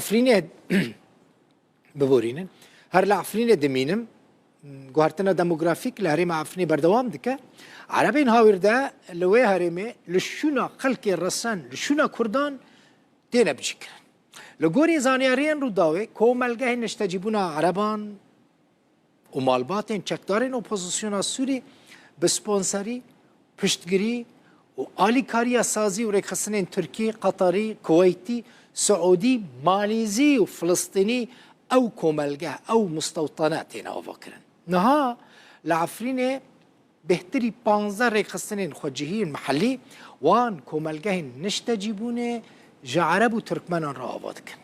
عفرینه ببورینن هر لعفرینه دمینم گوهرتنا دموگرافیک لهرم عفرینه بردوام دکه عربین هاورده لوی هرمه لشونا خلق رسان لشونا کردان دینه بجکرن لگوری زانیارین رو داوه کوملگه نشتجیبونا عربان و مالباتین چکدارین اپوزیسیونا سوری بسپونسری پشتگیری و آلیکاریا سازی و ریخستنین ترکی قطری کویتی سعودی ماليزي وفلسطيني او كوملجه او مستوطنات هنا وفكرن نها لعفرينه بهتري 15 ريخستنين خوجهين محلي وان كوملجه نشتجيبونه جعرب وتركمان راواتك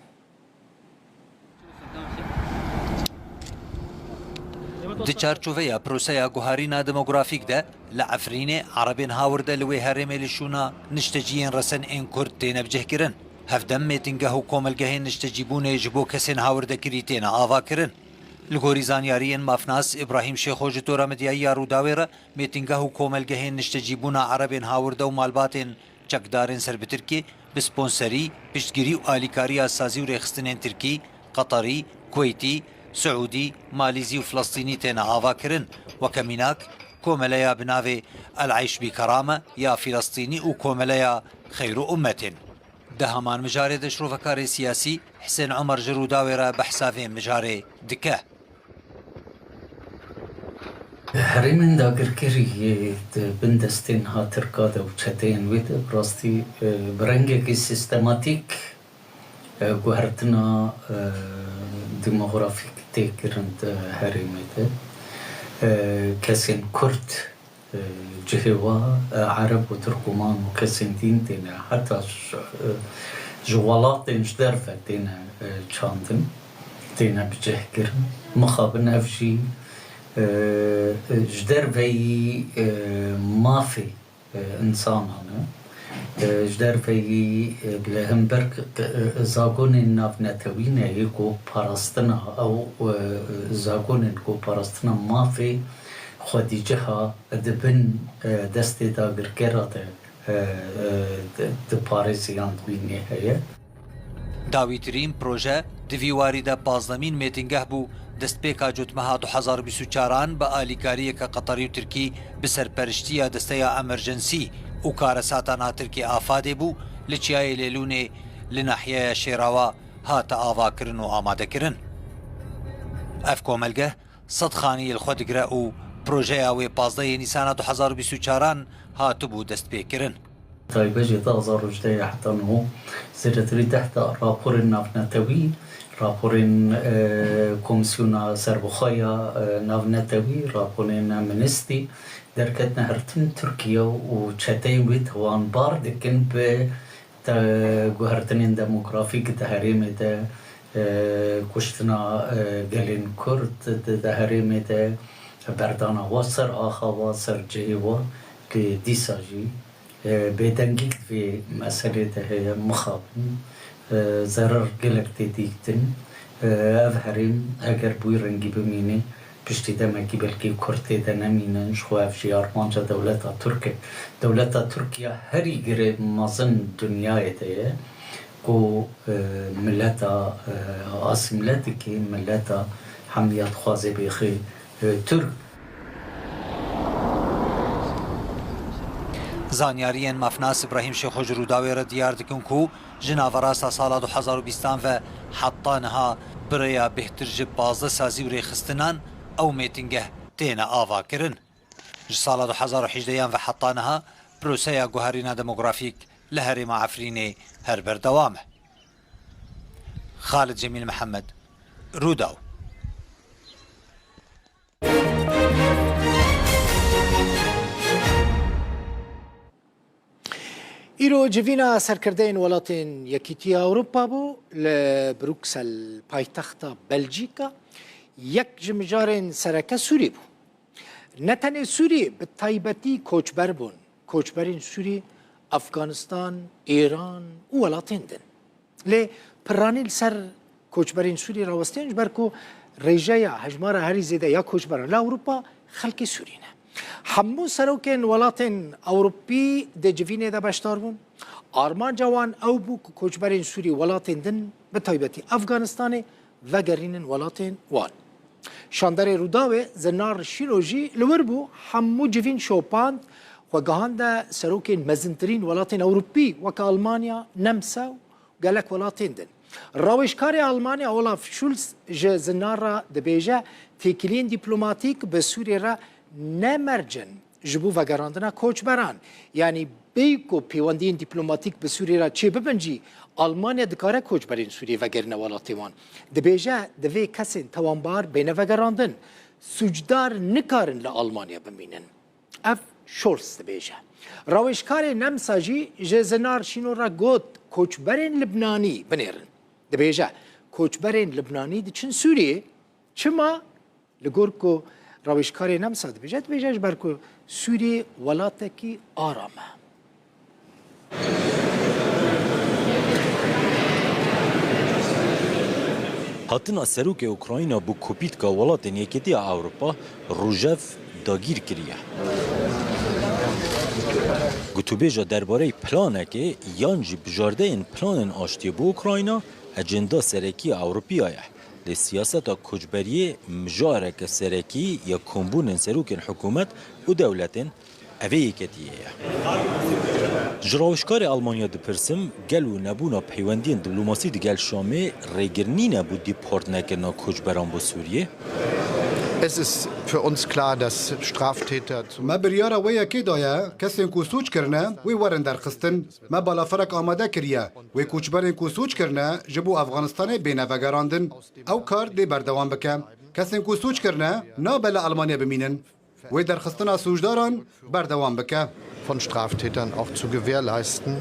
د چارچوبه پروسه گوهرینا دموگرافیک ده لعفرینه عربین هاورده لوی هرمه لشونا نشتجین رسن این کرد تینه بجه کرن هفدم میتینگه و کوملگه نشتجیبونه جبو کسین هاورده کری تینه آوا کرن لگوری زانیارین مافناس ابراهیم شیخ و جتورا مدیایی یارو داویره میتینگه و کوملگه نشتجیبونه عربین هاورده و مالباتین چکدارین سر بترکی بسپونسری پشتگیری و آلیکاری اسازی و ریخستنین ترکی قطری کویتی سعودي ماليزي وفلسطيني تينا آوا كرن وكميناك كومليا بناوي العيش بكرامة يا فلسطيني وكومليا خير أمة دهمان مجاري دشرو فكاري سياسي حسين عمر جرو داويرة بحسافين مجاري دكه هرمن داگر کری بندستین ها ترکاده و چتین وید براستی برنگه که سیستماتیک گوهرتنا دموغرافیک تکرند هرمده کسین کرد جهوا عرب و ترکمان و کسین دین دینه حتی جوالات جدرفه دینه چاندن دینه بجه کرن مخابن افجی جدرفه مافی انسانانه جدرفي بلهمبرگ زاگون نافنتوینه یکو پاراستنا او زاگون کو پاراستنا مافی خدیجه ها دبن دست داگر کرده د پاریزیان دوینه هیه داویترین پروژه دویواری ده بازدمین میتینگه بو دستپیکا جوتمها 2024 با آلیکاری که قطری و ترکی بسرپرشتی دسته امرجنسی و کارساتانا ترکی آفاده بو لچیای لیلونه لناحیه شیراوا هات آوا کرن و آماده کرن اف کوملگه صدخانی الخودگره و پروژه اوی 15 نیسان 2024 هات بو دست پی کرن طيب اجي تغزر وجدي حتى انه سيرتري تحت رابور النافنتوي رابور كومسيون سربخايا نافنتوي رابور منستي دركتنا هرتن تركيا وشاتين بيت وان بار دكن ب جوهرتنين ديموغرافيك تهريم ده كشتنا جالين كرد تهريم ده بردانا وصر آخا وصر جيوا كديساجي بيدنجيك في مسألة هي مخابن ضرر قلق تديكتن أفهرين أجر بوي رنجي بميني بشتي دمكي بلكي كورتي دنمينن شخواف جي أرمانجا دولتا تركيا هري غير مازن دنيا ده كو ملتا أسملتكي ملتا حميات خوازي بيخي ترك زانیارین مافناس ابراهیم شیخ جرو داویره دیار دکن کو جناوراسا سال 2020 و حطانها بریا بهتر جب بازده سازی و ریخستنان او میتینگه تینا آوا کرن سال 2018 و حطانها پروسه گوهرینا دموگرافیک لهرم عفرینه هر بردوامه خالد جمیل محمد روداو ایرو جوینا سرکردین ولاتین یکیتی اروپا بو لبروکسل پایتخت بلژیکا یک جمجارین سرکه سوری بو نتنه سوری به تایبتی کوچبر بون کوچبرین سوری افغانستان ایران و ولاتین دن لی پرانیل سر کوچبرین سوری راوستین جبرکو ریجایا هجمار هری زیده یا کوچبران لاوروپا خلق سورینه همو سروکن ولاتن اوروپی ده جوینه ده بشتار بون آرمان جوان او بو کوچبرین سوری ولاتن دن بتایبەتی ئەفغانستانê vegerînin welatên wan. Şanderê Rûdawê zinar şîro jî li wir bû hemû civîn şopand xwegihan de serokên mezintirîn welatên Ewropî weke Almanya, Nemsa û gelek welatên din. Rawêjkarê Almanya Olaf Scholz ji zinara dibêje têkiliyên dîplomatîk bi Sûriyê re nemercin ji bo vegerandina koçberan. Yani bêy ku pêwendiyên dîplomatîk bi Sûriyê re çê bibin jî Almanya dikare koçberên Sûriyê vegerîne welatê wan. Dibêje divê kesên tewanbar bêne vegerandin. Sûcdar nikarin li Almanya bimînin. Ev Scholz dibêje. Rawêjkarê Nemsa jî ji zinar şîno re got koçberên Libnanî binêrin. Dibêje koçberên Libnanî diçin Sûriyê çima li gor ku rawêjkarê Nemsa dibêje ji ber ku Sûriyê welatekî aram e. Hatina serokê Ukrayna bu kopîtka welatên Yekîtiya Ewropa rojev dagîr kiriye. Gotûbêja derbareyê planekê yan jî bijardeyên planên aştiyê bû Ukrayna ecenda serekî ya Ewropîya ye. Lê siyaseta koçberiyê mijareke serekî ya kombûnên serokên hikûmet û dewletên evê yeketiyê ye. Ji rawêjkarê Almanya dipirsim gel û nebûna peywendiyên diplomasî di gel Şamê rêgirnîne bû dîportnekirina koçberan bo Sûriyê? Es ist für uns klar, dass Straftäter ما بریارا ویا کی دایا کسین کو سوچ کرنا وی ورن در خستن ما بالا فرق آماده کریا وی کوچبرین کو سوچ کرنا جبو افغانستان بین وگراندن او کار دی بردوام بکه کسین کو سوچ کرنا نا بلا المانیا بمینن وی در خستنا سوچداران بردوام بکه von Straftätern auch zu gewährleisten.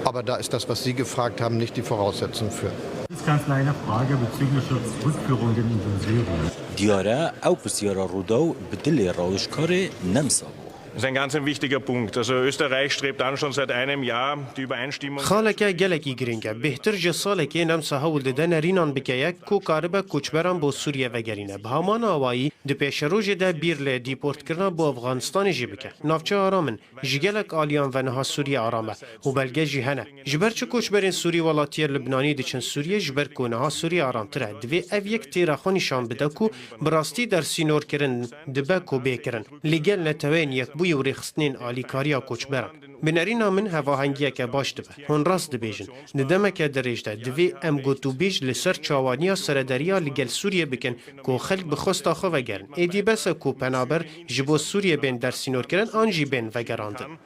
Aber da ist das, was Sie gefragt haben, nicht die Voraussetzung für. Das ist ganz eine Frage bezüglich Rückführungen in Syrien. Diyara ew pirsiyara Rûdaw bi dilê rawêjkarê Nemsa bû. Das ist ein ganz wichtiger Punkt. Also Österreich strebt an schon seit einem Jahr die Übereinstimmung. خالکه گلکی گرینگه بهتر جه سالکی نمسا هول ده نرینان بکیک کو کاربه کوچبران بو سوریه وگرینه به همان آوایی ده پیش روژ ده بیر لی دیپورت کرنا بو افغانستان جی بکه نافچه آرامن جگلک آلیان و نها سوریه آرامه و بلگه جی هنه جبر چه کوچبرین سوری ولاتیر لبنانی دیچن سوریه جبر کو نها سوریه آرامتره دوی او یک تیراخانیشان بده کو براستی در سینور کرن دبه کو بیکرن لگل نتوین یک بوی و ریخستنین آلیکاریا کوچبران بنرینا من هواهنگیه که باش دبه هون راست دبیجن ندمه که درجده دوی ام گوتو بیج لسر چاوانیا سردریا لگل سوریه بکن کو خلق بخوستا خو وگرن ایدی بس کو پنابر جبو سوریه بین در سینور کرن آنجی بین وگراندن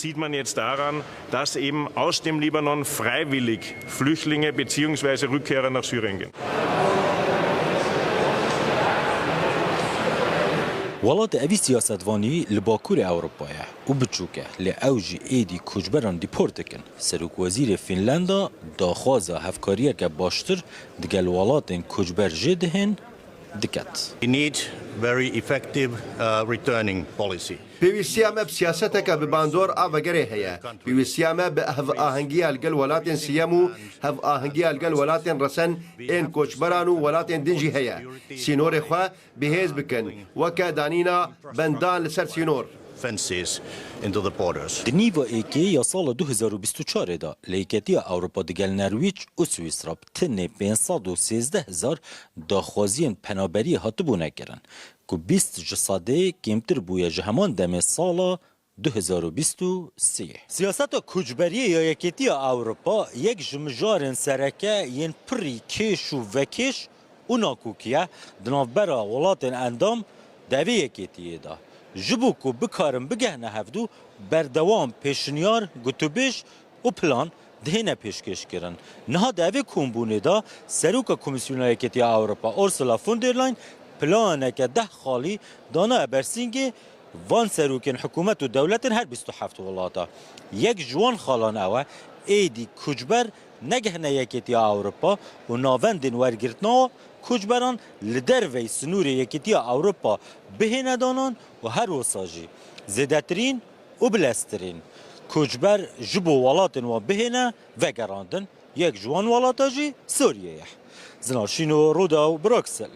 Sieht man jetzt daran, dass eben aus dem Libanon freiwillig Flüchtlinge bzw. Rückkehrer nach Syrien gehen. Welat evî siyasetvanî li Bakurê Ewropayê û biçûk e lê ew jî êdî koçberan dîport dikin. Serokwezîrê Fînlanda daxwaza hevkariyeke baştir di gel welatên koçber jê dihên diket. We need very effective returning policy. پێویستیە ئەمە سیاسەتێکە بباندۆر ئاڤەگەرێ هەیە پێویستیامە بە هەڤ ئاهەنگیە لەگەڵ وڵاتێن سیەم و هەڤ ئاهەنگیە لەگەڵ وڵاتێن ڕەسەن ئێن کۆچبەران و وڵاتێن دنجی هەیە سینۆرێ خوا بەهێز بکەن وەکە دانینا بەندان لەسەر سینۆر Fences into the borders. Di nîva êkê ya sala 2024 da li Yekîtiya Ewropa di gel Nerwîc û Swîsra tinê 513,000 daxwaziyên penaberiyê hatibû nekirin ku 20 ji sadê kêmtir bûye ji heman demê sala 2023. Siyaseta koçberiyê ya Yekîtiya Ewropa yek ji mijarên sereke yên pirî kêş û vekêş û nakûkiye di navbera welatên endam devê Yekîtiyê da. Ji bo ku bikarin bigehne hevdû berdewam pêşinyar gotûbêj û plan dihêne pêşkêşkirin. Niha di evê kombûnê da Seroka Komîsyona Yekîtiya Ewropa Ursula von der Leyen planeke 10 xalî dana ebersîngê van serokên hikûmet û dewletin her 27 welata. Yek ji wan xalan ew e êdî koçber negehne Yekîtiya Ewropa û navendên wergirtina koçberan li dervey sinûrê Yekîtiya Ewropa bihêne danan û her wisa jî zêdetirîn û bileztirîn. Koçber ji bo welatên wan bihêne vegerandin, yek ji wan welata jî Sûriye ye. Zinarşîno Rûdaw, Bruksel.